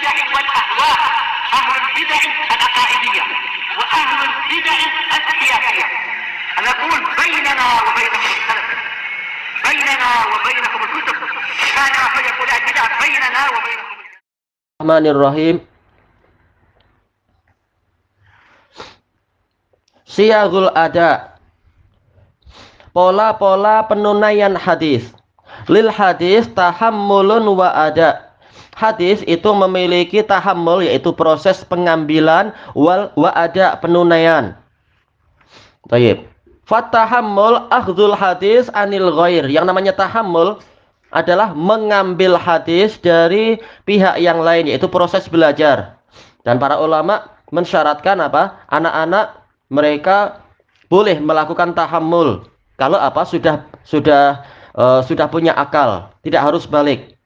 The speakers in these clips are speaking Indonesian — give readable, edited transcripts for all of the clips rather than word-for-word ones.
البدع والأهواء، أهل البدع العقائدية وأهل البدع السياسية. نقول بيننا وبينكم السلف، بيننا وبينكم الكتب، كان فيقول البدع بيننا وبينكم. Bismillahirrahmanirrahim. Siyagul ada, pola-pola penunaian hadis. Lil hadis tahammulun wa ada. Hadis itu memiliki tahammul, yaitu proses pengambilan, wa ada penunaian. Baik. Fatahammul akhdhul hadis anil ghair. Yang namanya tahammul adalah mengambil hadis dari pihak yang lain, yaitu proses belajar. Dan para ulama mensyaratkan apa? Anak-anak mereka boleh melakukan tahammul kalau apa? Sudah punya akal, tidak harus balik.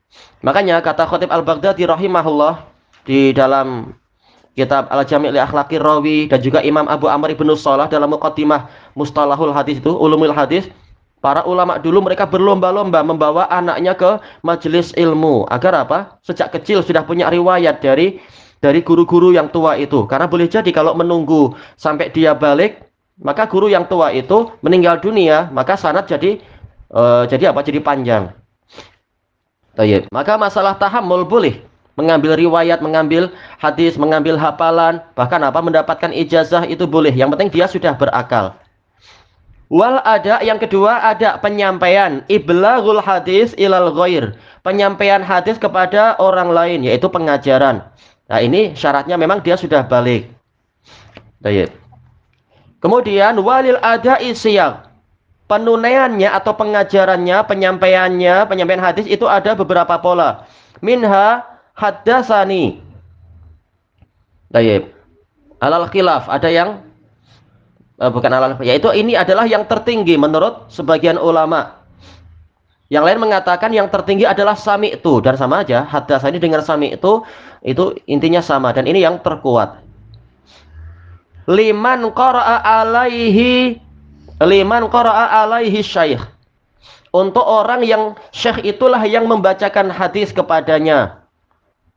Makanya kata Khatib Al-Baghdadi rahimahullah di dalam kitab Al-Jami' li Akhlaqir Rawi, dan juga Imam Abu Amr ibn Shalah dalam Muqaddimah Mustalahul Hadis itu, Ulumul Hadis, para ulama dulu mereka berlomba-lomba membawa anaknya ke majelis ilmu agar apa? Sejak kecil sudah punya riwayat dari guru-guru yang tua itu. Karena boleh jadi kalau menunggu sampai dia balik, maka guru yang tua itu meninggal dunia, maka sanad jadi panjang. Baik. Maka masalah tahammul boleh mengambil riwayat, mengambil hadis, mengambil hafalan, bahkan apa? Mendapatkan ijazah itu boleh. Yang penting dia sudah berakal. Wal ada, yang kedua ada penyampaian, iblaghul hadis ilal ghair, penyampaian hadis kepada orang lain, yaitu pengajaran. Nah ini syaratnya memang dia sudah balik. Baik. Kemudian walil ada'i siyaq, penunaiannya atau pengajarannya, penyampaian hadis itu ada beberapa pola. Minha haddatsani. Baik. Alal khilaf, ada yang bukan alal, yaitu ini adalah yang tertinggi menurut sebagian ulama. Yang lain mengatakan yang tertinggi adalah sami'tu, dan sama aja haddatsani dengan sami'tu itu intinya sama, dan ini yang terkuat. Liman qara'a alaihi syaikh, untuk orang yang syekh itulah yang membacakan hadis kepadanya.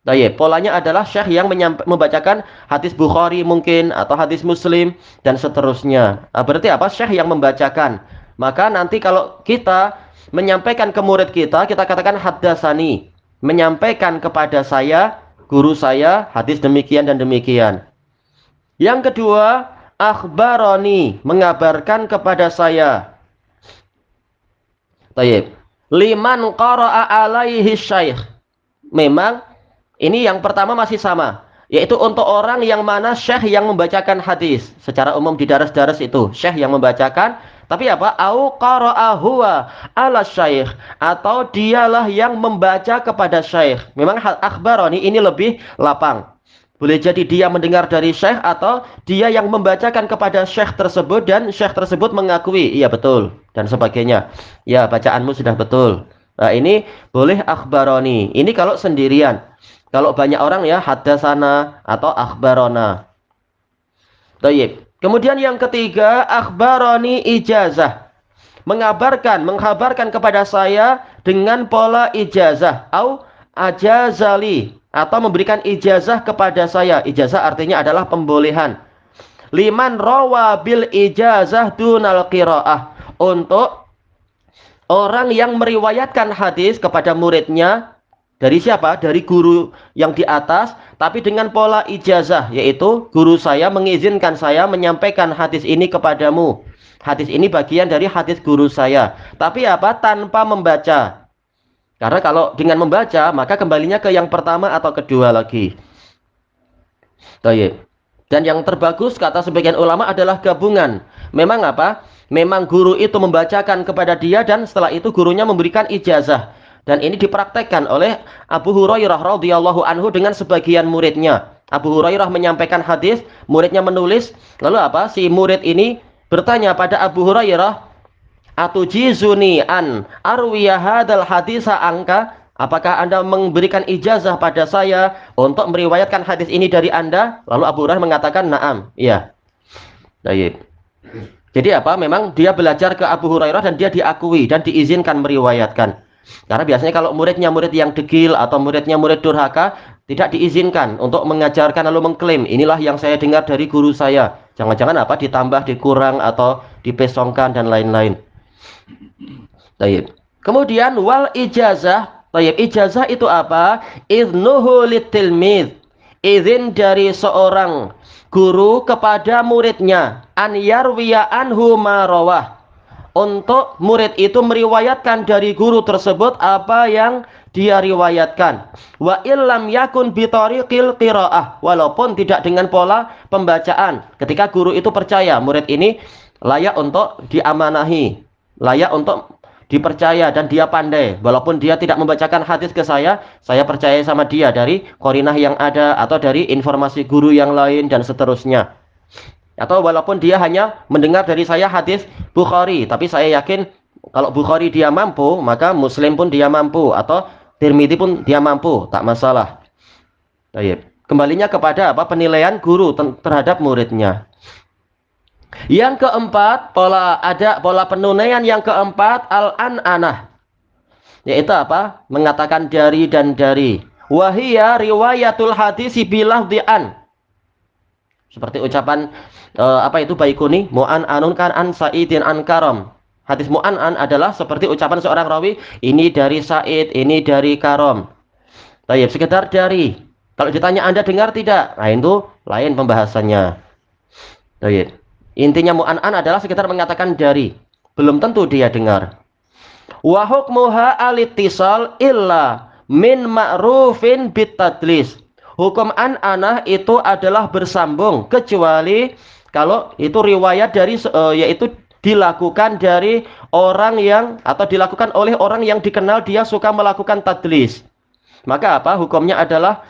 Baik, polanya adalah syekh yang membacakan hadis Bukhari mungkin, atau hadis Muslim, dan seterusnya. Nah, berarti apa? Syekh yang membacakan. Maka nanti kalau kita menyampaikan ke murid kita, kita katakan haddatsani, menyampaikan kepada saya, guru saya, hadis demikian dan demikian. Yang kedua, akhbaroni, mengabarkan kepada saya. Baik. Liman qara'a alaihi syaikh. Memang ini yang pertama masih sama, yaitu untuk orang yang mana syekh yang membacakan hadis. Secara umum di daras-daras itu syekh yang membacakan, tapi apa? Au qara'a huwa ala syaikh, atau dialah yang membaca kepada syekh. Memang akhbaroni ini lebih lapang. Boleh jadi dia mendengar dari syekh, atau dia yang membacakan kepada syekh tersebut dan syekh tersebut mengakui, iya betul, dan sebagainya. Ya, bacaanmu sudah betul. Nah, ini boleh akhbaroni. Ini kalau sendirian. Kalau banyak orang ya haddatsana atau akhbarona. Baik. Kemudian yang ketiga, akhbaroni ijazah. Menghabarkan kepada saya dengan pola ijazah. Au ajazali, atau memberikan ijazah kepada saya. Ijazah artinya adalah pembolehan. Liman rawa bil ijazah dunal qiraah, untuk orang yang meriwayatkan hadis kepada muridnya. Dari siapa? Dari guru yang di atas, tapi dengan pola ijazah, yaitu guru saya mengizinkan saya menyampaikan hadis ini kepadamu. Hadis ini bagian dari hadis guru saya. Tapi apa? Tanpa membaca. Karena kalau dengan membaca, maka kembalinya ke yang pertama atau kedua lagi. Baik. Dan yang terbagus kata sebagian ulama adalah gabungan. Memang apa? Memang guru itu membacakan kepada dia, dan setelah itu gurunya memberikan ijazah. Dan ini dipraktekkan oleh Abu Hurairah radhiyallahu anhu dengan sebagian muridnya. Abu Hurairah menyampaikan hadis, muridnya menulis, lalu apa? Si murid ini bertanya pada Abu Hurairah, atujizuni an arwiya hadal hadisa angka? Apakah Anda memberikan ijazah pada saya untuk meriwayatkan hadis ini dari Anda? Lalu Abu Hurairah mengatakan, na'am, iya. Baik. Jadi apa? Memang dia belajar ke Abu Hurairah dan dia diakui dan diizinkan meriwayatkan. Karena biasanya kalau muridnya murid yang degil atau muridnya murid durhaka, tidak diizinkan untuk mengajarkan lalu mengklaim, inilah yang saya dengar dari guru saya. Jangan-jangan apa ditambah, dikurang atau dipesongkan dan lain-lain. Baik. Kemudian wal ijazah. Baik, ijazah itu apa? Idnuhu litilmid. Izin dari seorang guru kepada muridnya an yarwiya anhu ma rawah, untuk murid itu meriwayatkan dari guru tersebut apa yang dia riwayatkan. Wa illam yakun bitariqil qiraah, walaupun tidak dengan pola pembacaan. Ketika guru itu percaya murid ini layak untuk diamanahi, layak untuk dipercaya dan dia pandai, walaupun dia tidak membacakan hadis ke saya percaya sama dia dari qarinah yang ada atau dari informasi guru yang lain dan seterusnya. Atau walaupun dia hanya mendengar dari saya hadis Bukhari, tapi saya yakin kalau Bukhari dia mampu, maka Muslim pun dia mampu, atau Tirmidzi pun dia mampu, tak masalah. Baik. Kembalinya kepada apa? Penilaian guru terhadap muridnya. Yang keempat, pola penunaian yang keempat al-an'anah, yaitu apa? Mengatakan dari dan dari. Wahia riwayatul hadis bilafdhi an. Seperti ucapan apa itu Baikuni, mu'an-anun kan an Sa'idin an Karam. Hadis mu'an-an adalah seperti ucapan seorang rawi, ini dari Sa'id, ini dari Karam. Baik, sekedar dari. Kalau ditanya Anda dengar tidak? Nah, itu lain pembahasannya. Baik. Intinya mu'an-an adalah sekitar mengatakan dari, belum tentu dia dengar. Wa hukmuha al-ittisal illa min ma'rufin bitadlis. Hukum an-anah itu adalah bersambung, kecuali kalau itu riwayat dari yaitu dilakukan dari orang yang, atau dilakukan oleh orang yang dikenal dia suka melakukan tadlis. Maka apa? Hukumnya adalah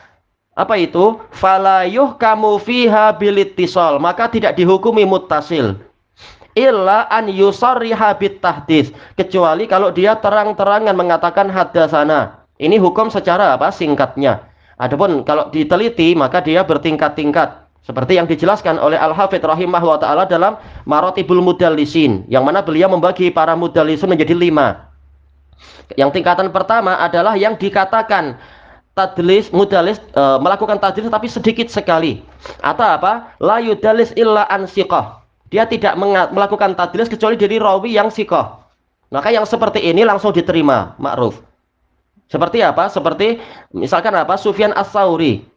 apa itu? Falayuh kamu fiha bilittisal, maka tidak dihukumi muttasil. Illa an yusarriha bitahdits, kecuali kalau dia terang-terangan mengatakan hadasana. Ini hukum secara apa? Singkatnya. Adapun kalau diteliti maka dia bertingkat-tingkat. Seperti yang dijelaskan oleh Al-Hafidz rahimahullah ta'ala dalam Maratibul Mudallisin, yang mana beliau membagi para mudallisun menjadi 5. Yang tingkatan pertama adalah yang dikatakan tadlis, mudallis melakukan tadlis tapi sedikit sekali, atau apa? La yudallis illa an siqah. Dia tidak melakukan tadlis kecuali dari rawi yang siqah. Maka yang seperti ini langsung diterima, ma'ruf. Seperti apa? Seperti misalkan apa? Sufyan Ats-Tsauri.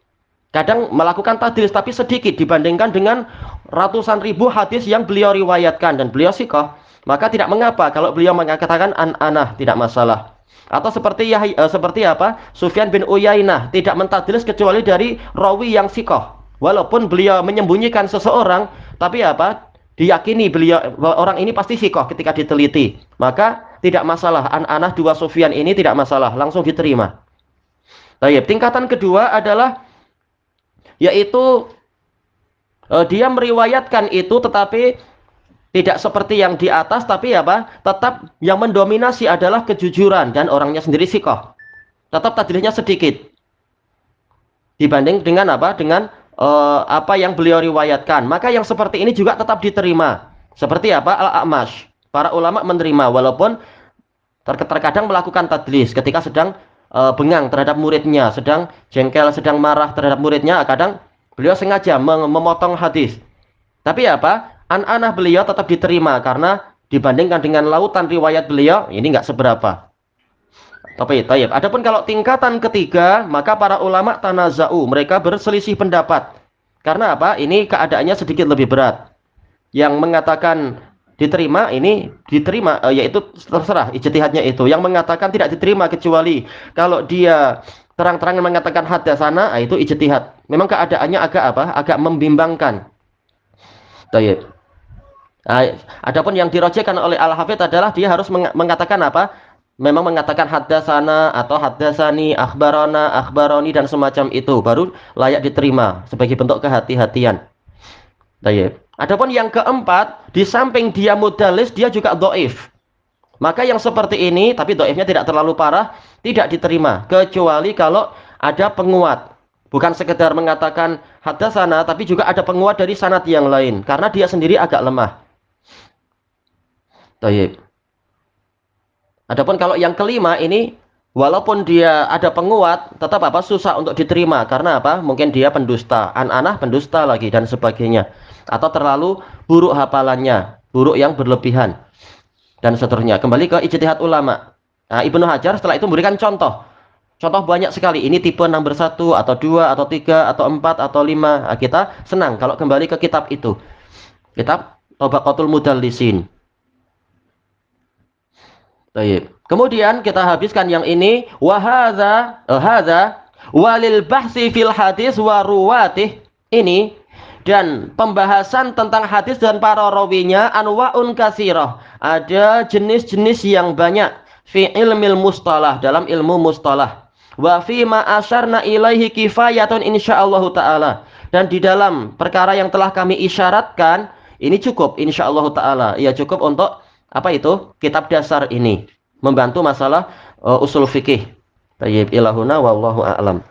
Kadang melakukan tadlis tapi sedikit dibandingkan dengan ratusan ribu hadis yang beliau riwayatkan dan beliau siqah. Maka tidak mengapa kalau beliau mengatakan an-anah, tidak masalah. Atau seperti seperti apa? Sufyan bin Uyainah tidak mentadlis kecuali dari rawi yang siqah. Walaupun beliau menyembunyikan seseorang, tapi apa? Diyakini beliau orang ini pasti siqah ketika diteliti. Maka tidak masalah, an-anah dua Sufyan ini tidak masalah, langsung diterima. Baik, tingkatan kedua adalah yaitu dia meriwayatkan itu tetapi tidak seperti yang di atas, tapi apa? Tetap yang mendominasi adalah kejujuran dan orangnya sendiri siqah. Tetap tadlisnya sedikit dibanding dengan apa? Dengan apa yang beliau riwayatkan. Maka yang seperti ini juga tetap diterima. Seperti apa? Al-A'mash. Para ulama menerima walaupun terkadang melakukan tadlis ketika sedang bengang terhadap muridnya, sedang jengkel, sedang marah terhadap muridnya, kadang beliau sengaja memotong hadis. Tapi apa? An-anah beliau tetap diterima karena dibandingkan dengan lautan riwayat beliau ini nggak seberapa. Tapi tayyib. Adapun kalau tingkatan ketiga, maka para ulama tanaza'u, mereka berselisih pendapat. Karena apa? Ini keadaannya sedikit lebih berat. Yang mengatakan diterima ini diterima, yaitu terserah ijtihadnya itu. Yang mengatakan tidak diterima kecuali kalau dia terang-terangan mengatakan hadasana, itu ijtihad. Memang keadaannya agak apa? Agak membimbangkan. Tayyib. Adapun yang dirojekkan oleh Al-Hafidz adalah dia harus mengatakan apa? Memang mengatakan hadasana atau hadasani, akhbarana, akhbaroni dan semacam itu baru layak diterima sebagai bentuk kehati-hatian. Baik. Adapun yang keempat, di samping dia mudallis, dia juga dhaif. Maka yang seperti ini, tapi dhaifnya tidak terlalu parah, tidak diterima kecuali kalau ada penguat. Bukan sekedar mengatakan hadasana, tapi juga ada penguat dari sanad yang lain karena dia sendiri agak lemah. Baik. Adapun kalau yang kelima ini, walaupun dia ada penguat, tetap susah untuk diterima. Karena mungkin dia pendusta, an-anah pendusta lagi dan sebagainya, atau terlalu buruk hafalannya, buruk yang berlebihan dan seterusnya. Kembali ke ijtihad ulama. Nah, Ibnu Hajar setelah itu memberikan contoh banyak sekali. Ini tipe nomor 1 atau 2 atau 3 atau 4 atau 5. Nah, kita senang kalau kembali ke kitab itu, kitab Tabaqatul Mudallisin. Baik. Kemudian kita habiskan yang ini, hadza walil bahsi fil hadis wa ruwatih, ini dan pembahasan tentang hadis dan para rawinya anwa'un katsirah, ada jenis-jenis yang banyak fi ilmil mustalah, dalam ilmu mustalah, wa fi ma asyarna ilaihi kifayatun insyaallah taala, dan di dalam perkara yang telah kami isyaratkan ini cukup insyaallah taala, ya cukup untuk kitab dasar ini, membantu masalah usul fikih. Tayyib ilahuna wallahu a'lam.